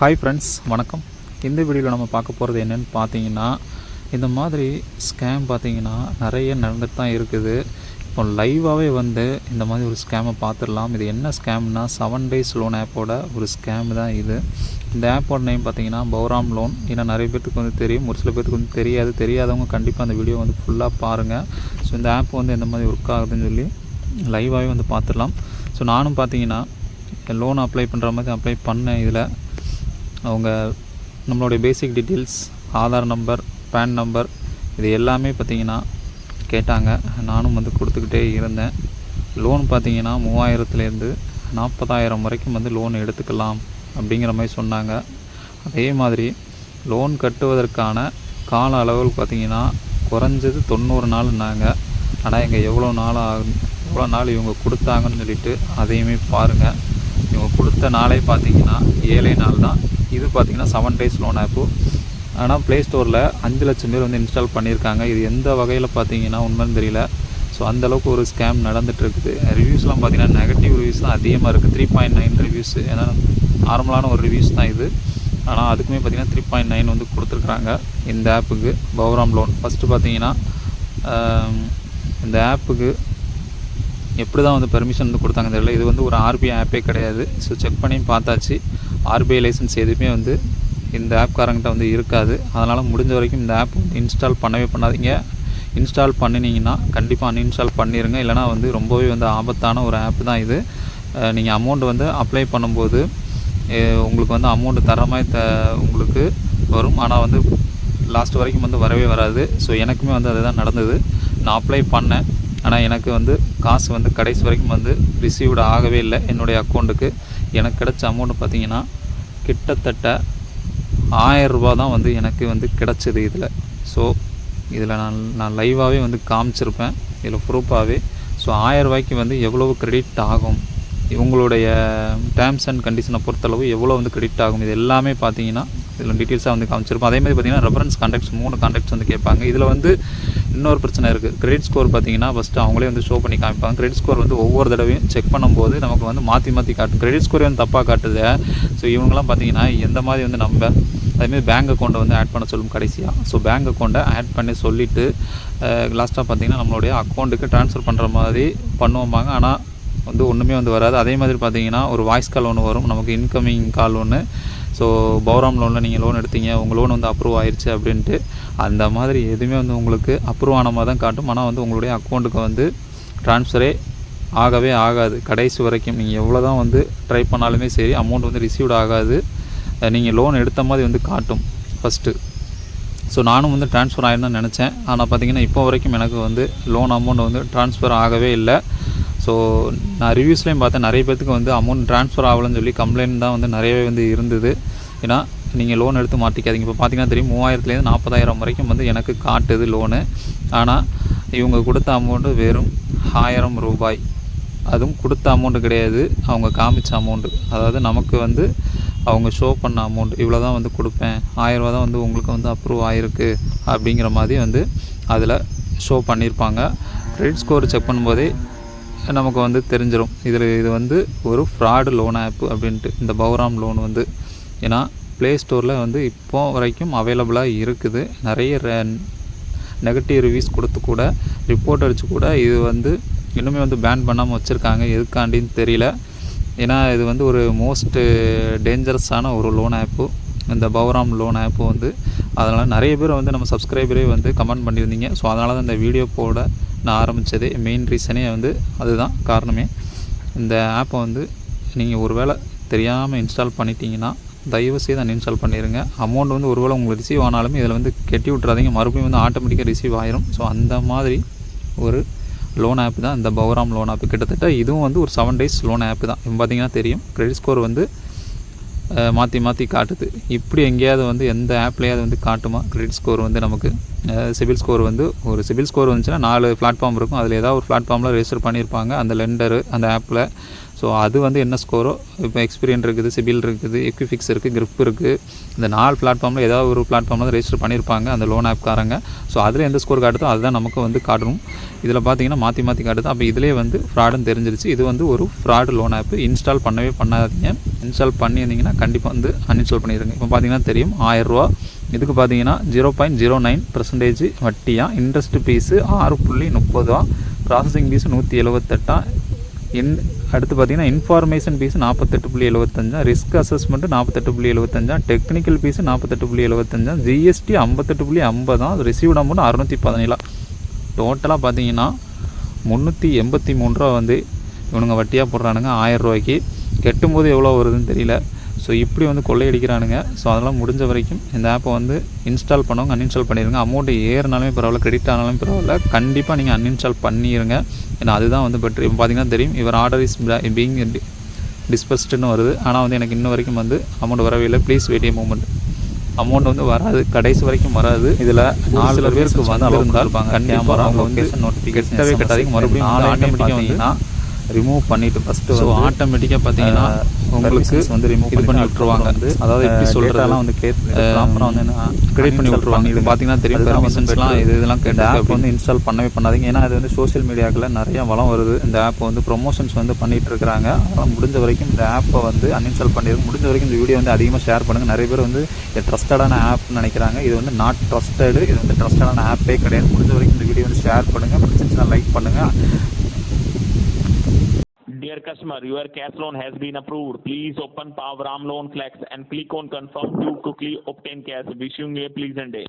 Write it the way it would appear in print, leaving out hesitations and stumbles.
Hi friends, வணக்கம். இந்த வீடியோவில் நம்ம பார்க்க போகிறது என்னென்னு பார்த்தீங்கன்னா, இந்த மாதிரி ஸ்கேம் பார்த்தீங்கன்னா நிறைய நடந்துட்டு தான் இருக்குது. இப்போ லைவாகவே வந்து இந்த மாதிரி ஒரு ஸ்கேமை பார்த்துடலாம். இது என்ன ஸ்கேம்னா 7 days லோன் ஆப்போட ஒரு ஸ்கேம் தான் இது. இந்த ஆப்போட நேம் பார்த்தீங்கன்னா பௌராம் லோன். ஏன்னா நிறைய பேருக்கு வந்து தெரியும், ஒரு சில பேருக்கு வந்து தெரியாதவங்க கண்டிப்பாக அந்த வீடியோ வந்து ஃபுல்லாக பாருங்கள். ஸோ இந்த ஆப் வந்து எந்த மாதிரி ஒர்க் ஆகுதுன்னு சொல்லி லைவாகவே வந்து பார்த்துடலாம். ஸோ நானும் பார்த்தீங்கன்னா லோன் அப்ளை பண்ணுற மாதிரி அப்ளை பண்ணேன். இதில் அவங்க நம்மளுடைய basic details, Aadhaar number, PAN number, இது எல்லாமே பார்த்திங்கன்னா கேட்டாங்க. நானும் வந்து கொடுத்துக்கிட்டே இருந்தேன். லோன் பார்த்திங்கன்னா 3000லேருந்து 40,000 வரைக்கும் வந்து லோன் எடுத்துக்கலாம் அப்படிங்கிற மாதிரி சொன்னாங்க. அதே மாதிரி லோன் கட்டுவதற்கான கால அளவுகள் பார்த்திங்கன்னா குறைஞ்சது 90 நாள்னாங்க. ஆனால் இங்கே எவ்வளோ நாள் இவங்க கொடுத்தாங்கன்னு சொல்லிட்டு அதையுமே பாருங்கள். இவங்க கொடுத்த நாளே பார்த்திங்கன்னா 7 நாள் தான். இது பார்த்திங்கன்னா 7 days லோன் ஆப்பு. ஆனால் ப்ளே ஸ்டோரில் 5 லட்சம் பேர் வந்து இன்ஸ்டால் பண்ணியிருக்காங்க. இது எந்த வகையில் பார்த்தீங்கன்னா உண்மைன்னு தெரியல. ஸோ அந்தளவுக்கு ஒரு ஸ்கேம் நடந்துகிட்ருக்குது. ரிவ்யூஸ்லாம் பார்த்திங்கன்னா நெகட்டிவ் ரிவ்யூஸ் தான் அதிகமாக இருக்குது. 3.9 ரிவ்யூஸ். ஏன்னா நார்மலான ஒரு ரிவ்யூஸ் தான் இது. ஆனால் அதுக்குமே பார்த்திங்கன்னா 3.9 வந்து கொடுத்துருக்குறாங்க இந்த ஆப்புக்கு, பௌராம் லோன். ஃபஸ்ட்டு பார்த்திங்கன்னா இந்த ஆப்புக்கு எப்படி தான் வந்து பெர்மிஷன் வந்து கொடுத்தாங்க தெரியல. இது வந்து ஒரு ஆர்பிஐ ஆப்பே கிடையாது. ஸோ செக் பண்ணி பார்த்தாச்சு, ஆர்பிஐ லைசன்ஸ் எதுவுமே வந்து இந்த ஆப்காரங்கிட்ட வந்து இருக்காது. அதனால் முடிஞ்ச வரைக்கும் இந்த ஆப் வந்து இன்ஸ்டால் பண்ணாதீங்க. இன்ஸ்டால் பண்ணினீங்கன்னா கண்டிப்பாக அன்இன்ஸ்டால் பண்ணிடுங்க. இல்லைனா வந்து ரொம்பவே வந்து ஆபத்தான ஒரு ஆப் தான் இது. நீங்கள் அமௌண்ட் வந்து அப்ளை பண்ணும்போது உங்களுக்கு வந்து அமௌண்ட்டு தர மாதிரி உங்களுக்கு வரும். ஆனால் வந்து லாஸ்ட் வரைக்கும் வந்து வரவே வராது. ஸோ எனக்குமே வந்து அதுதான் நடந்தது. நான் அப்ளை பண்ணேன், ஆனால் எனக்கு வந்து காசு வந்து கடைசி வரைக்கும் வந்து ரிசீவ்டு ஆகவே இல்லை என்னுடைய அக்கௌண்ட்டுக்கு. எனக்கு கிடச்ச அமௌண்ட்டு பார்த்திங்கன்னா கிட்டத்தட்ட 1000 ரூபா தான் வந்து எனக்கு வந்து கிடச்சிது இதில். ஸோ இதில் நான் லைவாகவே வந்து காமிச்சிருப்பேன் இதில் ப்ரூஃபாகவே. ஸோ 1000 ரூபாய்க்கு வந்து எவ்வளவு கிரெடிட் ஆகும், இவங்களுடைய டேர்ம்ஸ் அண்ட் கண்டிஷனை பொறுத்தளவு எவ்வளோ வந்து கிரெடிட் ஆகும், இது எல்லாமே பார்த்தீங்கன்னா இதில் டீட்டெயில்ஸாக வந்து காமிச்சிருப்போம். அதேமாதிரி பார்த்திங்கன்னா ரெஃபரன்ஸ் கான்டாக்ட்ஸ் 3 கான்டாக்ட்ஸ் வந்து கேட்பாங்க. இதில் வந்து இன்னொரு பிரச்சனை இருக்குது. கிரெடிட் ஸ்கோர் பார்த்திங்கன்னா ஃபஸ்ட்டு அவங்களே வந்து ஷோ பண்ணி காமிப்பாங்க. கிரெடிட் ஸ்கோர் வந்து ஒவ்வொரு தடவையும் செக் பண்ணும்போது நமக்கு வந்து மாற்றி காட்டும். கிரெடிட் ஸ்கோரே வந்து தப்பாக காட்டுது. ஸோ இவங்கெல்லாம் பார்த்திங்கன்னா எந்த மாதிரி வந்து நம்ம அதேமாதிரி பேங்க் அக்கௌண்ட்டை வந்து ஆட் பண்ண சொல்லும் கடைசியாக. ஸோ பேங்க் அக்கௌண்ட்டை ஆட் பண்ணி சொல்லிவிட்டு லாஸ்ட்டாக பார்த்திங்கன்னா நம்மளுடைய அக்கௌண்ட்டுக்கு ட்ரான்ஸ்ஃபர் பண்ணுற மாதிரி பண்ணுவோம்பாங்க. ஆனால் வந்து ஒன்றுமே வந்து வராது. அதே மாதிரி பார்த்திங்கன்னா ஒரு வாய்ஸ் கால் ஒன்று வரும், நமக்கு இன்கமிங் கால் ஒன்று. ஸோ பௌராம் லோனில் நீங்கள் லோன் எடுத்தீங்க, உங்கள் லோன் வந்து அப்ரூவ் ஆயிடுச்சு அப்படின்ட்டு. அந்த மாதிரி எதுவுமே வந்து உங்களுக்கு அப்ரூவ் ஆன மாதிரி தான் காட்டும். ஆனால் வந்து உங்களுடைய அக்கௌண்ட்டுக்கு வந்து ட்ரான்ஸ்ஃபரே ஆகவே ஆகாது. கடைசி வரைக்கும் நீங்கள் எவ்வளோ தான் வந்து ட்ரை பண்ணாலுமே சரி, அமௌண்ட் வந்து ரிசீவ்டு ஆகாது. நீங்கள் லோன் எடுத்த மாதிரி வந்து காட்டும் ஃபஸ்ட்டு. ஸோ நானும் வந்து ட்ரான்ஸ்ஃபர் ஆகிருந்தான்னு நினச்சேன். ஆனால் பார்த்திங்கன்னா இப்போ வரைக்கும் எனக்கு வந்து லோன் அமௌண்ட் வந்து ட்ரான்ஸ்ஃபர் ஆகவே இல்லை. ஸோ நான் ரிவ்யூஸ்லேயும் பார்த்தேன், நிறைய பேருக்கு வந்து அமௌண்ட் ட்ரான்ஸ்ஃபர் ஆகலன்னு சொல்லி கம்ப்ளைண்ட் தான் வந்து நிறையவே வந்து இருந்தது. ஏன்னா நீங்கள் லோன் எடுத்து மாட்டிக்காதீங்க. இப்போ பார்த்திங்கன்னா தெரியும், 3000லேருந்து 40,000 வரைக்கும் வந்து எனக்கு காட்டுது லோனு. ஆனால் இவங்க கொடுத்த அமௌண்ட்டு வெறும் 1000 ரூபாய். அதுவும் கொடுத்த அமௌண்ட்டு கிடையாது, அவங்க காமிச்ச அமௌண்ட்டு. அதாவது நமக்கு வந்து அவங்க ஷோ பண்ண அமௌண்ட் இவ்வளோ தான் வந்து கொடுப்பேன், 1000 ரூபா தான் வந்து உங்களுக்கு வந்து அப்ரூவ் ஆகிருக்கு அப்படிங்கிற மாதிரி வந்து அதில் ஷோ பண்ணியிருப்பாங்க. கிரெடிட் ஸ்கோர் செக் பண்ணும்போதே நமக்கு வந்து தெரிஞ்சிடும் இது வந்து ஒரு ஃப்ராடு லோன் ஆப்பு அப்படின்ட்டு இந்த பௌராம் லோன் வந்து. ஏன்னா ப்ளே ஸ்டோரில் வந்து இப்போ வரைக்கும் அவைலபிளாக இருக்குது. நிறைய நெகட்டிவ் ரிவ்யூஸ் கொடுத்து கூட, ரிப்போர்ட் அடித்து கூட இது வந்து இன்னுமே வந்து பேன் பண்ணாமல் வச்சுருக்காங்க. எதுக்காண்டின்னு தெரியல. ஏன்னா இது வந்து ஒரு மோஸ்ட்டு டேஞ்சரஸான ஒரு லோன் ஆப்பு இந்த பௌராம் லோன் ஆப்பு வந்து. அதனால் நிறைய பேர் வந்து நம்ம சப்ஸ்கிரைபரே வந்து கமெண்ட் பண்ணியிருந்தீங்க. ஸோ அதனால தான் இந்த வீடியோ போட நான் ஆரம்பித்ததே. மெயின் ரீசனே வந்து அதுதான் காரணமே. இந்த ஆப்பை வந்து நீங்கள் ஒரு வேளை தெரியாமல் இன்ஸ்டால் பண்ணிட்டீங்கன்னா தயவுசெய்து அன்இன்ஸ்டால் பண்ணிடுங்க. அமௌண்ட் வந்து ஒருவேளை உங்களுக்கு ரிசீவ் ஆனாலுமே இதில் வந்து கட்டி விட்றாதீங்க, மறுபடியும் வந்து ஆட்டோமேட்டிக்காக ரிசீவ் ஆயிரும். ஸோ அந்த மாதிரி ஒரு லோன் ஆப் தான் இந்த பௌராம் லோன் ஆப்பு. கிட்டத்தட்ட இதுவும் வந்து ஒரு 7 days லோன் ஆப்பு தான். இப்போ பார்த்திங்கன்னா தெரியும், கிரெடிட் ஸ்கோர் வந்து மாற்றி காட்டுது. இப்படி எங்கேயாவது வந்து எந்த ஆப்லேயாவது வந்து காட்டுமா கிரெடிட் ஸ்கோர் வந்து நமக்கு? சிபில் ஸ்கோர் வந்து ஒரு சிபில் ஸ்கோர் வந்துச்சுன்னா 4 பிளாட்ஃபார்ம் இருக்கும். அதில் ஏதாவது ஒரு பிளாட்ஃபார்மில் ரெஜிஸ்டர் பண்ணியிருப்பாங்க அந்த லெண்டரு அந்த ஆப்பில். ஸோ அது வந்து என்ன ஸ்கோரோ, இப்போ எக்ஸ்பீரியன் இருக்குது, சிபில் இருக்குது, எக்விஃபிக்ஸ் இருக்குது, கிரிப் இருக்குது. இந்த 4 பிளாட்ஃபார்மில் ஏதாவது ஒரு பிளாட்ஃபார்மில் தான் ரெஜிஸ்டர் பண்ணியிருப்பாங்க அந்த லோன் ஆப்காரங்க. ஸோ அதில் எந்த ஸ்கோர் காட்டுதோ அதுதான் நமக்கு வந்து காட்டணும். இதில் பார்த்தீங்கன்னா மாற்றி காட்டுது. அப்போ இதிலே வந்து ஃப்ராடுன்னு தெரிஞ்சிருச்சு. இது வந்து ஒரு ஃப்ராடு லோன் ஆப்பு. இன்ஸ்டால் பண்ணவே பண்ணாதீங்க. இன்ஸ்டால் பண்ணியிருந்தீங்கன்னா கண்டிப்பாக வந்து அன்இன்ஸ்டால் பண்ணிடுங்க. இப்போ பார்த்தீங்கன்னா தெரியும் 1000 ரூபா. இதுக்கு பார்த்தீங்கன்னா 0.09% வட்டியாக, இன்ட்ரெஸ்ட் ஃபீஸு 6.30, ப்ராசஸிங் ஃபீஸு 178. அடுத்து பார்த்தீங்கன்னா information fees 48.75, risk assessment 48.75, technical fees 48.75, GST 58.50, received amount 617. டோட்டலாக பார்த்தீங்கன்னா 383 ரூபா வந்து இவனுங்க வட்டியாக போடுறானுங்க 1000 ரூபாய்க்கு. கெட்டும்போது எவ்வளோ வருதுன்னு தெரியல. ஸோ இப்படி வந்து கொள்ளையடிக்கிறானுங்க. ஸோ அதெல்லாம் முடிஞ்ச வரைக்கும் இந்த ஆப்பை வந்து இன்ஸ்டால் பண்ணவங்க அன்இன்ஸ்டால் பண்ணிடுங்க. அமௌண்ட்டு ஏறினாலுமே பரவாயில்ல, கிரெடிட் ஆனாலும் பரவாயில்ல, கண்டிப்பாக நீங்கள் அன்இன்ஸ்டால் பண்ணிடுங்க. ஏன்னா அதுதான் வந்து பெட்ரு. இப்போ பார்த்தீங்கன்னா தெரியும், இவர் ஆர்டர் இஸ் பீயிங் டிஸ்பஸ்டுன்னு வருது. ஆனால் வந்து எனக்கு இன்ன வரைக்கும் வந்து அமௌண்ட் வரவே இல்லை. Please wait a moment. Amount வந்து வராது, கடைசி வரைக்கும் வராது. இதில் 4 பேருக்கு வந்து அளவுந்தால் கண்டிப்பாக அவங்க வந்து கெட்டவே கட்டாதீங்க. மறுபடியும் ஆட்டோமேட்டிக்காக வந்து ரிமூவ் பண்ணிவிட்டு ஃபஸ்ட்டு ஸோ ஆட்டோமேட்டிக்காக பார்த்தீங்கன்னா உங்களுக்கு வந்து ரிமூவ் இது பண்ணி விட்டுருவாங்க. அதாவது எப்படி சொல்கிறதெல்லாம் வந்து ப்ராப்பராக வந்து என்ன கிரியேட் பண்ணி விட்டுருவாங்க. இது பார்த்தீங்கன்னா தெரியும், பெர்மிஷன்ஸ்லாம் இதெல்லாம் கேட்டு ஆப் வந்து இன்ஸ்டால் பண்ணவே பண்ணாதீங்க. ஏன்னா அது வந்து சோஷியல் மீடியாக்களில் நிறைய வளம் வருது. இந்த ஆப்பை வந்து ப்ரொமோஷன்ஸ் வந்து பண்ணிகிட்டு இருக்கிறாங்க. அதனால் முடிஞ்ச வரைக்கும் இந்த ஆப்பை வந்து அன்இன்ஸ்டால் பண்ணிடுங்க. முடிஞ்ச வரைக்கும் இந்த வீடியோ வந்து அதிகமாக ஷேர் பண்ணுங்கள். நிறைய பேர் வந்து இது ட்ரஸ்டடான ஆப்னு நினைக்கிறாங்க. இது வந்து நாட் ட்ரஸ்டடு. இது வந்து ட்ரஸ்டடான ஆப்பே கிடையாது. முடிஞ்ச வரைக்கும் இந்த வீடியோ வந்து ஷேர் பண்ணுங்கள். பிடிச்சிருந்துச்சுன்னா லைக் பண்ணுங்கள். Dear customer, your cash loan has been approved. Please open Power Loan Flex and click on confirm to quickly obtain cash. Wishing you a pleasant day.